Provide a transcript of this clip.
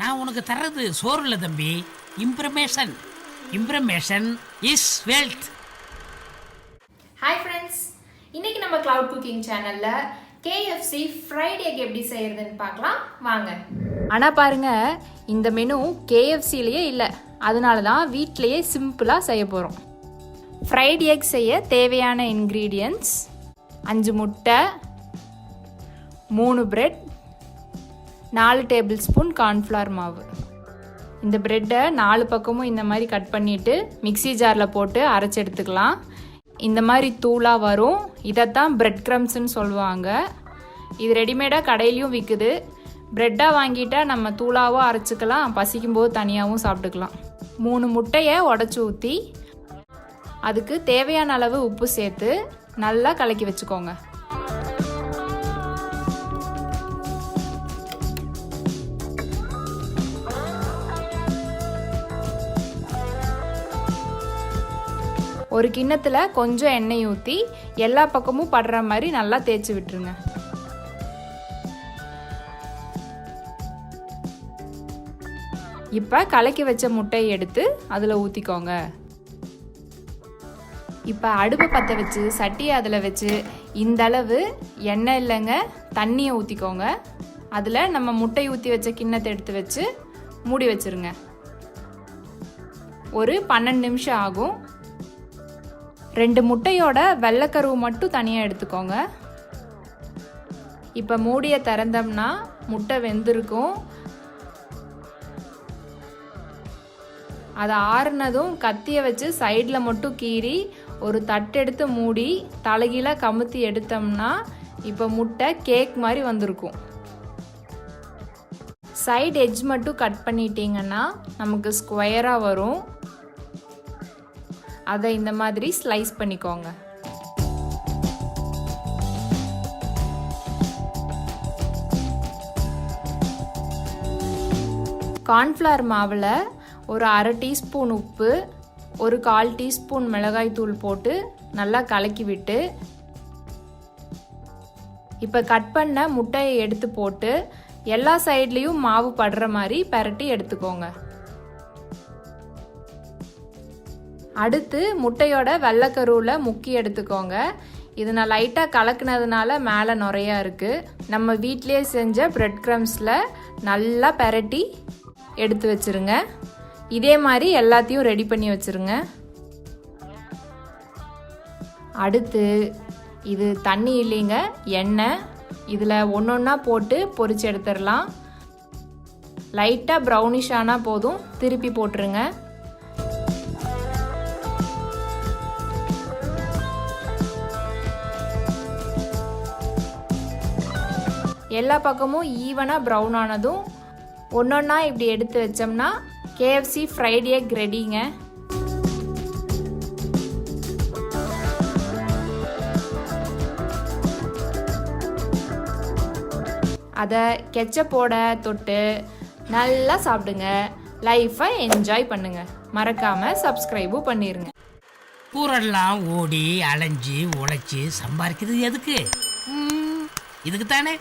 நான் உனக்கு தர்றது சோறு இல்லை தம்பி, இம்ப்ரமேஷன். இம்ப்ரமேஷன் இஸ் வெல்த். ஹாய் ஃப்ரெண்ட்ஸ், இன்னைக்கு நம்ம கிளவுட் குக்கிங் சேனல்ல KFC ஃப்ரைட் எக் எப்படி செய்யறதுன்னு பார்க்கலாம் வாங்க. ஆனால் பாருங்க, இந்த மெனு KFCலேயே இல்லை, அதனால தான் வீட்டிலையே சிம்பிளாக செய்ய போகிறோம். ஃப்ரைட் எக் செய்ய தேவையான இன்க்ரீடியன்ட்ஸ் 5 முட்டை, 3 பிரெட், 4 டேபிள் ஸ்பூன் கார்ன்ஃப்ளவர் மாவு. இந்த பிரெட்டை 4 பக்கமும் இந்த மாதிரி கட் பண்ணிவிட்டு மிக்சி ஜாரில் போட்டு அரைச்சி எடுத்துக்கலாம். இந்த மாதிரி தூளாக வரும், இதைத்தான் பிரெட் க்ரம்ஸ்ன்னு சொல்லுவாங்க. இது ரெடிமேடாக கடையிலையும் விற்குது. பிரெட்டாக வாங்கிட்டா நம்ம தூளாகவும் அரைச்சிக்கலாம், பசிக்கும்போது தனியாகவும் சாப்பிட்டுக்கலாம். 3 முட்டையை உடச்சி ஊற்றி அதுக்கு தேவையான அளவு உப்பு சேர்த்து நல்லா கலக்கி வச்சுக்கோங்க. ஒரு கிண்ணத்தில் கொஞ்சம் எண்ணெய் ஊற்றி எல்லா பக்கமும் படுற மாதிரி நல்லா தேய்ச்சி விட்டுருங்க. இப்போ கலக்கி வச்ச முட்டையை எடுத்து அதில் ஊற்றிக்கோங்க. இப்போ அடுப்பை பற்ற வச்சு சட்டியை அதில் வச்சு இந்த அளவு எண்ணெய் இல்லைங்க தண்ணியை ஊற்றிக்கோங்க. அதில் நம்ம முட்டை ஊற்றி வச்ச கிண்ணத்தை எடுத்து வச்சு மூடி வச்சுருங்க. ஒரு 12 நிமிஷம் ஆகும். 2 முட்டையோட வெள்ளைக்கருவு மட்டும் தனியாக எடுத்துக்கோங்க. இப்போ மூடியை திறந்தோம்னா முட்டை வெந்திருக்கும். அதை ஆறுனதும் கத்தியை வச்சு சைடில் மட்டும் கீறி ஒரு தட்டு எடுத்து மூடி தலைகீழாக கமுத்தி எடுத்தோம்னா இப்போ முட்டை கேக் மாதிரி வந்திருக்கும். சைடு எட்ஜ் மட்டும் கட் பண்ணிட்டீங்கன்னா நமக்கு ஸ்கொயராக வரும். அதை இந்த மாதிரி ஸ்லைஸ் பண்ணிக்கோங்க. கார்ன்ஃப்ளவர் மாவில் ஒரு 1/2 டீஸ்பூன் உப்பு, ஒரு 1/4 டீஸ்பூன் மிளகாய் தூள் போட்டு நல்லா கலக்கி விட்டு இப்போ கட் பண்ண முட்டையை எடுத்து போட்டு எல்லா சைட்லேயும் மாவு படுற மாதிரி பரட்டி எடுத்துக்கோங்க. அடுத்து முட்டையோட வெள்ளைக்கருவில் முக்கி எடுத்துக்கோங்க. இது நான் லைட்டாக கலக்குனதுனால மேலே நுறையா இருக்குது. நம்ம வீட்டிலேயே செஞ்ச பிரெட் க்ரம்ஸில் நல்லா பரட்டி எடுத்து வச்சுருங்க. இதே மாதிரி எல்லாத்தையும் ரெடி பண்ணி வச்சுருங்க. அடுத்து இது தண்ணி இல்லைங்க, எண்ணெய். இதில் ஒன்றா போட்டு பொரிச்சு எடுத்துடலாம். லைட்டாக ப்ரௌனிஷ் ஆனால் போதும், திருப்பி போட்டுருங்க. எல்லா பக்கமும் ஈவனாக ப்ரௌன் ஆனதும் ஒன்றொன்னா இப்படி எடுத்து வச்சோம்னா KFC ஃப்ரைட் எக் ரெடிங்க. அதை கெச்சப்போட தொட்டு நல்லா சாப்பிடுங்க. லைஃப்பை என்ஜாய் பண்ணுங்க. மறக்காம சப்ஸ்கிரைபும் பண்ணிருங்க. ஊரெல்லாம் ஓடி அலைஞ்சி உழைச்சி சம்பாதிக்கிறது எதுக்கு? இதுக்கு தானே.